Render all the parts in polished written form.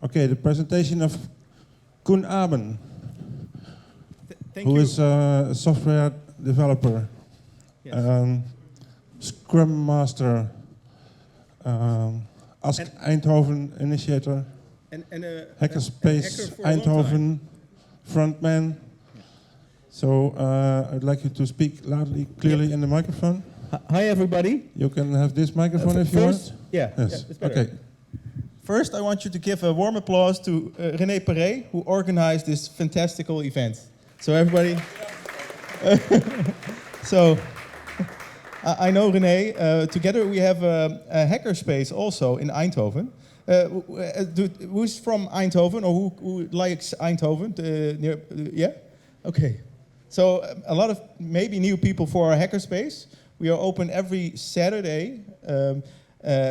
Okay, the presentation of Koen Aben, Thank who you. is a software developer, Yes. Scrum Master, ASCeindhoven initiator, And Hackerspace hacker for a long time. Eindhoven frontman. So I'd like you to speak loudly, clearly in the microphone. Hi everybody. You can have this microphone if you First, want. yeah, Yes. it's better. Okay. First, I want you to give a warm applause to René Perret, who organized this fantastical event. So everybody. So I know René. Together we have a hackerspace also in Eindhoven. Who's from Eindhoven or who likes Eindhoven? Yeah? Okay. So a lot of maybe new people for our hackerspace. We are open every Saturday.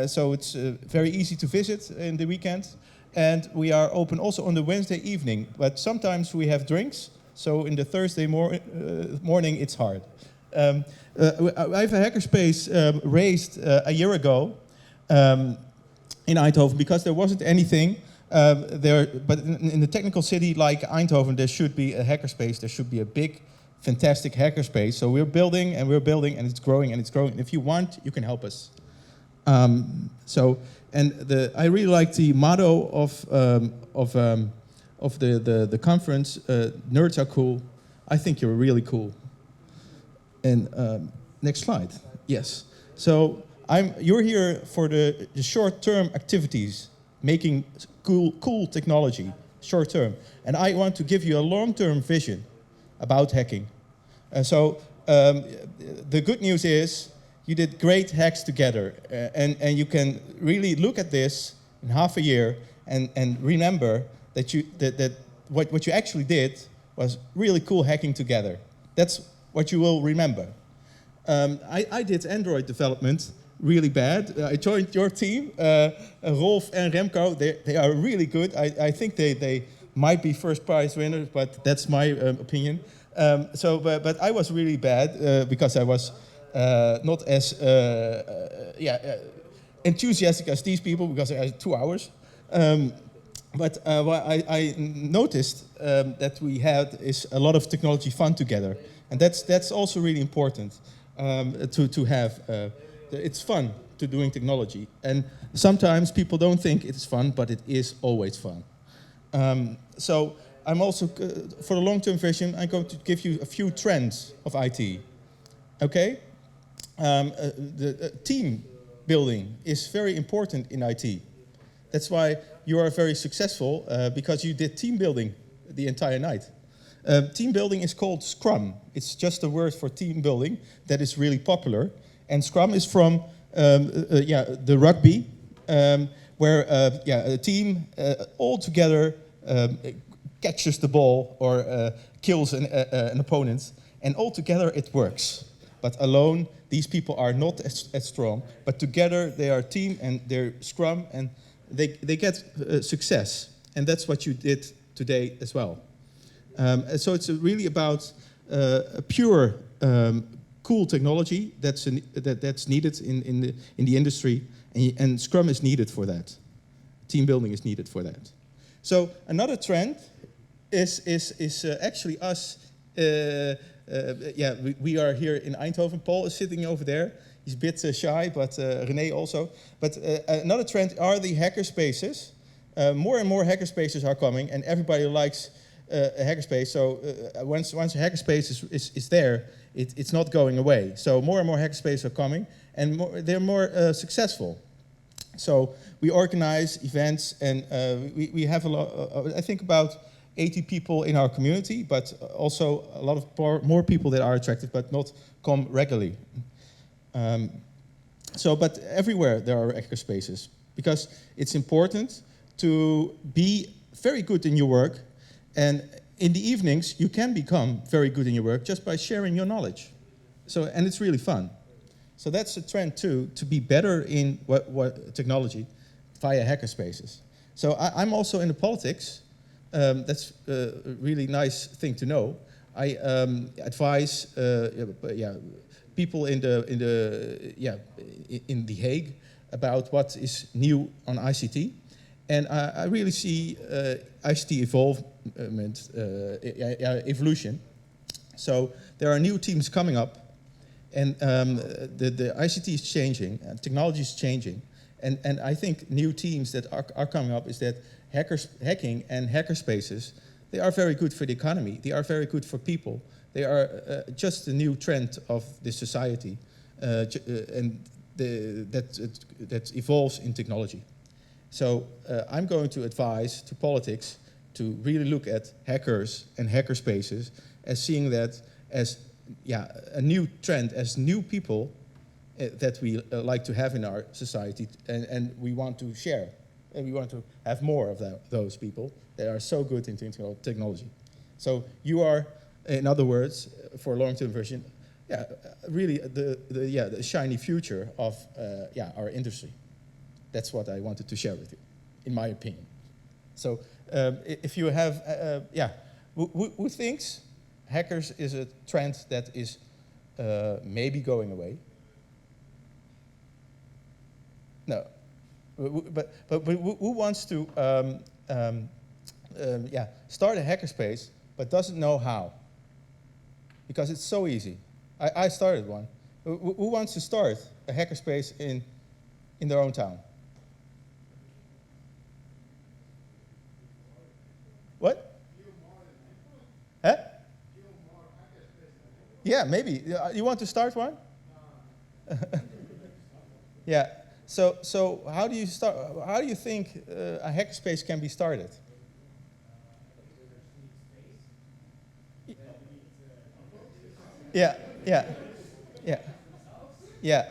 So it's very easy to visit in the weekend. And we are open also on the Wednesday evening. But sometimes we have drinks. So in the Thursday morning, it's hard. I have a hackerspace raised a year ago in Eindhoven because there wasn't anything there. But in the technical city like Eindhoven, there should be a hackerspace. There should be a big, fantastic hackerspace. So we're building, and it's growing, and it's growing. If you want, you can help us. I really like the motto of the conference. Nerds are cool. I think you're really cool. And next slide. Yes. So you're here for the short-term activities, making cool technology, short-term. And I want to give you a long-term vision about hacking. The good news is you did great hacks together, and you can really look at this in half a year and remember that what you actually did was really cool hacking together. That's what you will remember. I did Android development really bad. I joined your team, Rolf and Remco. They are really good. I think they might be first prize winners, but that's my opinion. But I was really bad because I was not as enthusiastic as these people because I had 2 hours. But what I noticed that we had is a lot of technology fun together, and that's also really important to have. It's fun to doing technology, and sometimes people don't think it's fun, but it is always fun. So I'm also for the long-term vision. I'm going to give you a few trends of IT. Okay, the team building is very important in IT. That's why you are very successful because you did team building the entire night. Team building is called Scrum. It's just a word for team building that is really popular. And Scrum is from the rugby, where a team all together catches the ball or kills an opponent, and all together it works. But alone, these people are not as strong. But together they are a team and they're Scrum, and they get success. And that's what you did today as well. So it's really about a pure, cool technology that's needed in the industry, and Scrum is needed for that. Team building is needed for that. So another trend is actually us. We are here in Eindhoven. Paul is sitting over there. He's a bit shy, but René also. But another trend are the hackerspaces. More and more hackerspaces are coming, and everybody likes a hackerspace. So once a hackerspace is there, it's not going away. So more and more hackerspaces are coming, and they're more successful. So we organize events, and we have a lot. I think about 80 people in our community, but also a lot of more people that are attractive, but not come regularly. But everywhere there are hackerspaces, because it's important to be very good in your work, and in the evenings you can become very good in your work just by sharing your knowledge. And it's really fun. So that's a trend too, to be better in what technology via hackerspaces. So I'm also in the politics. That's a really nice thing to know. I advise people in The Hague about what is new on ICT, And I really see ICT evolution. So there are new teams coming up, and the ICT is changing, technology is changing, and I think new teams that are coming up is that hacking and hackerspaces, they are very good for the economy, they are very good for people, they are just a new trend of this society, and that evolves in technology. So I'm going to advise to politics to really look at hackers and hackerspaces as seeing that as a new trend, as new people that we like to have in our society, and we want to share. And we want to have more of those people that are so good in technology. So you are, in other words, for a long-term version, really the shiny future of our industry. That's what I wanted to share with you, in my opinion. So if you have, who thinks hackers is a trend that is maybe going away? No, but who wants to start a hackerspace but doesn't know how? Because it's so easy. I started one. Who wants to start a hackerspace in their own town? What? Huh? Yeah, maybe. You want to start one? Yeah. So how do you start? How do you think a hackerspace can be started? Yeah, yeah, yeah,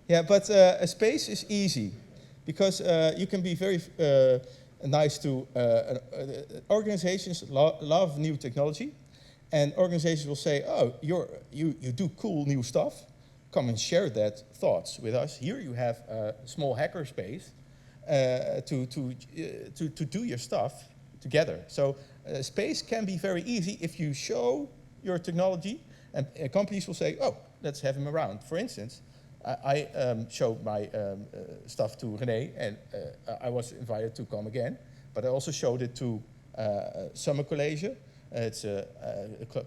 yeah. But a space is easy because you can be very nice to organizations. Love new technology, and organizations will say, "Oh, you do cool new stuff. Come and share that thoughts with us. Here you have a small hacker space to do your stuff together." So space can be very easy if you show your technology, and companies will say, "Oh, let's have him around." For instance, I showed my stuff to René, and I was invited to come again. But I also showed it to Summer College. It's a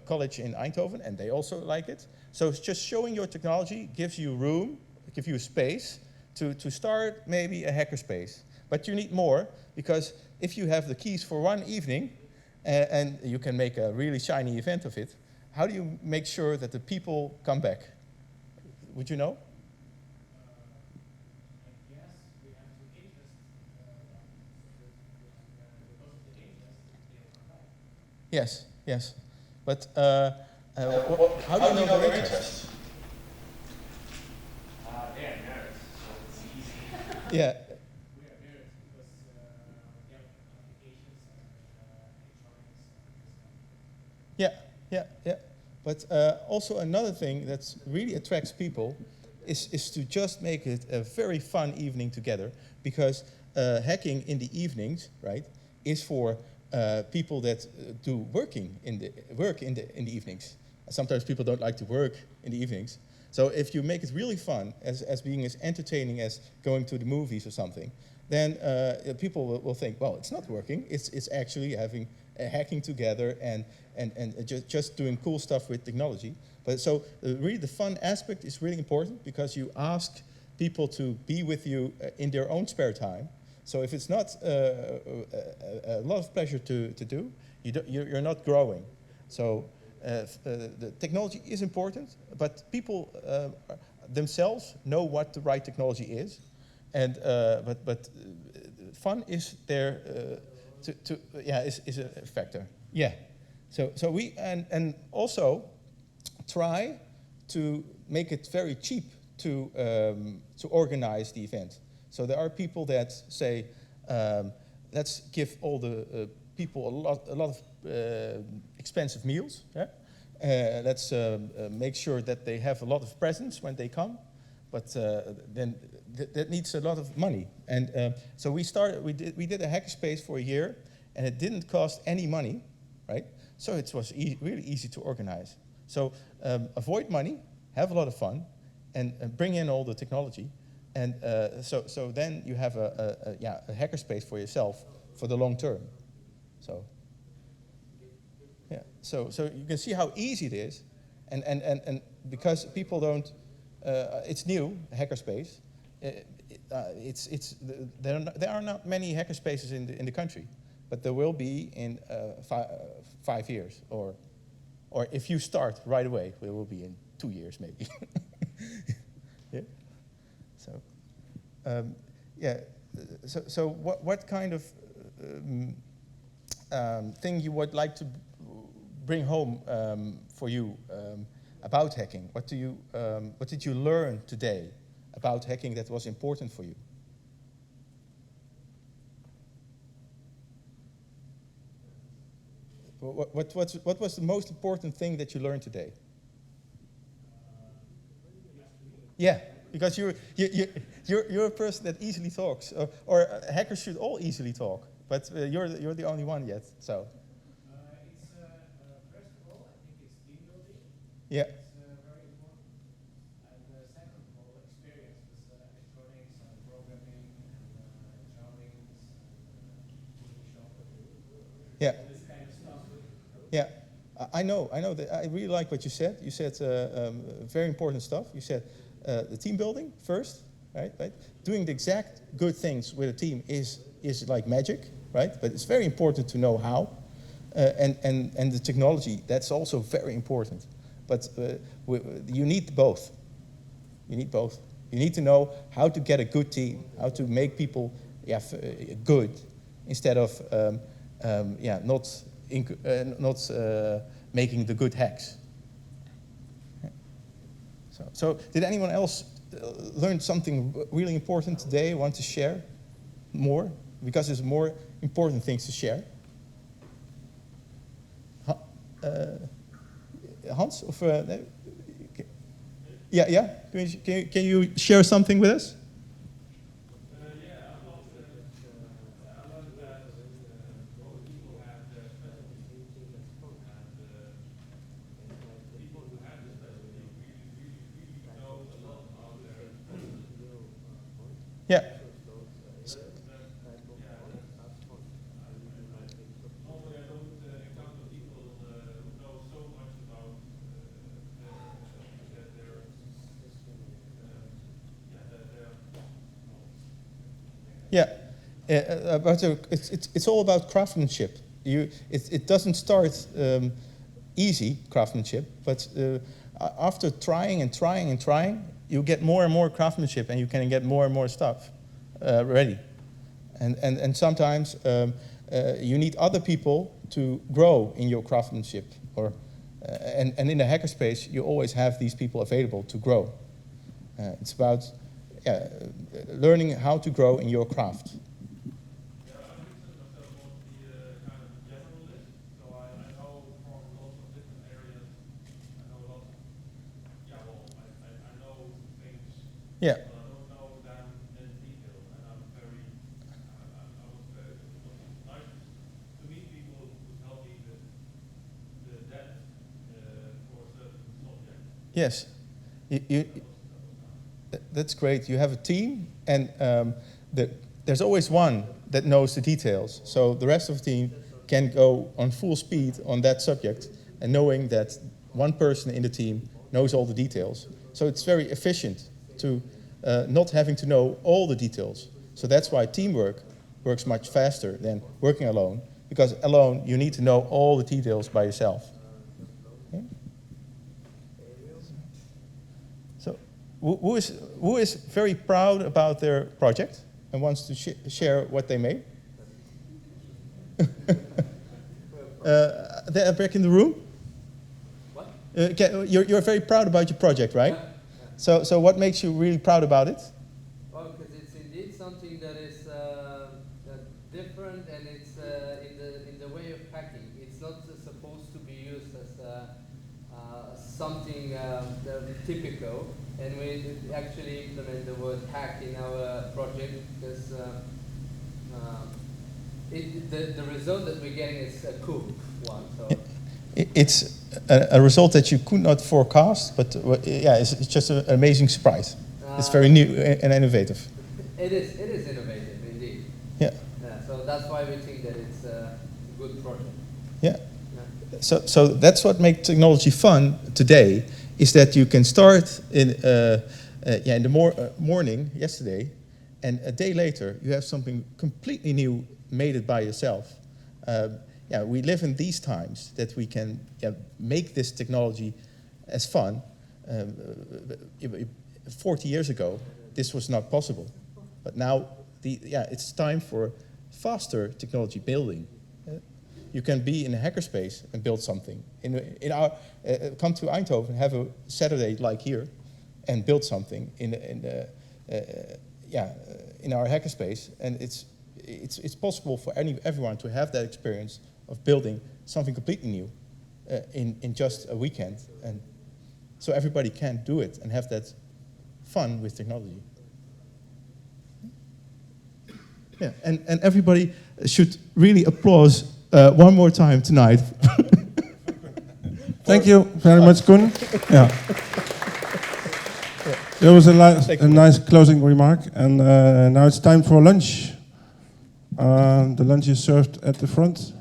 college in Eindhoven, and they also like it. So it's just showing your technology gives you room, gives you a space to start maybe a hackerspace. But you need more, because if you have the keys for one evening, and you can make a really shiny event of it, how do you make sure that the people come back? Would you know? Yes, yes. But how do you know their interest? They are nerds, so it's easy. Yeah, We are nerds because we have applications and electronics and this kind of yeah, yeah, yeah. But also another thing that really attracts people is to just make it a very fun evening together, because hacking in the evenings, right, is for people that do work in the evenings. Sometimes people don't like to work in the evenings. So if you make it really fun, as being as entertaining as going to the movies or something, then people will think, well, it's not working. It's actually having hacking together and just doing cool stuff with technology. But so really the fun aspect is really important, because you ask people to be with you in their own spare time. So if it's not a lot of pleasure to do, you're not growing. So the technology is important, but people themselves know what the right technology is, and but fun is there is a factor. Yeah. So we and also try to make it very cheap to organize the event. So there are people that say, let's give all the people a lot of expensive meals. Yeah? Let's make sure that they have a lot of presents when they come, but then that needs a lot of money. And so we did a hackerspace for a year, and it didn't cost any money, right? So it was really easy to organize. So avoid money, have a lot of fun, and bring in all the technology. And so then you have a hackerspace for yourself for the long term. So yeah, so you can see how easy it is, and because people don't, it's new hackerspace. There are not many hackerspaces in the country, but there will be in 5 years, or if you start right away, there will be in 2 years maybe. Yeah. So, So what kind of thing you would like to bring home for you about hacking? What did you learn today about hacking that was important for you? What was the most important thing that you learned today? Yeah, because you're a person that easily talks, or hackers should all easily talk, but you're the only one yet. So. It's first of all, I think it's team building. Yeah. It's very important. And second of all, experience with electronics and programming and drawings and Photoshop. Yeah. This kind of stuff. Yeah. I know that. I really like what you said. You said very important stuff. You said the team building first, right? Doing the exact good things with a team is like magic, right? But it's very important to know how, and the technology, that's also very important. But you need both. You need both. You need to know how to get a good team, how to make people good, instead of not making the good hacks. So did anyone else learn something really important today, want to share more? Because there's more important things to share. Hans? Of, no? Yeah? Can you share something with us? Yeah. Normally I don't encounter people who know so much about that they're but it's all about craftsmanship. It doesn't start easy, craftsmanship, but after trying and trying and trying, you get more and more craftsmanship, and you can get more and more stuff ready. And sometimes you need other people to grow in your craftsmanship, and in a hackerspace, you always have these people available to grow. It's about learning how to grow in your craft. Yeah. But I don't know them in detail, and I was very nice to meet people who help me with the depth for a certain subject. Yes, that's great. You have a team, and there's always one that knows the details. So the rest of the team can go on full speed on that subject, and knowing that one person in the team knows all the details. So it's very efficient to not having to know all the details. So that's why teamwork works much faster than working alone, because alone you need to know all the details by yourself. Okay? So who is very proud about their project and wants to share what they made? They're back in the room? What? You're very proud about your project, right? Yeah. So what makes you really proud about it? Well, because it's indeed something that is different, and it's in the way of hacking. It's not supposed to be used as something typical, and we actually implement the word hack in our project because the result that we're getting is a cool one. So. It's a result that you could not forecast, but it's just an amazing surprise. It's very new and innovative. It is innovative indeed. Yeah. So that's why we think that it's a good project. Yeah. So that's what makes technology fun today, is that you can start in the morning yesterday, and a day later you have something completely new, made it by yourself. We live in these times that we can make this technology as fun. 40 years ago, this was not possible, but now it's time for faster technology building. You can be in a hackerspace and build something. Come to Eindhoven, have a Saturday like here, and build something in our hackerspace. And it's possible for everyone to have that experience of building something completely new in just a weekend. And so everybody can do it and have that fun with technology. Yeah, and everybody should really applause one more time tonight. Thank you very much, Koen. Yeah. There was a nice closing remark, and now it's time for lunch. The lunch is served at the front,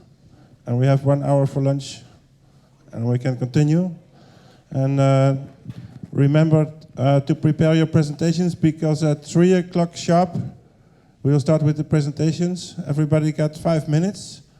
and we have 1 hour for lunch, and we can continue. And remember to prepare your presentations, because at 3 o'clock sharp, we will start with the presentations. Everybody got 5 minutes.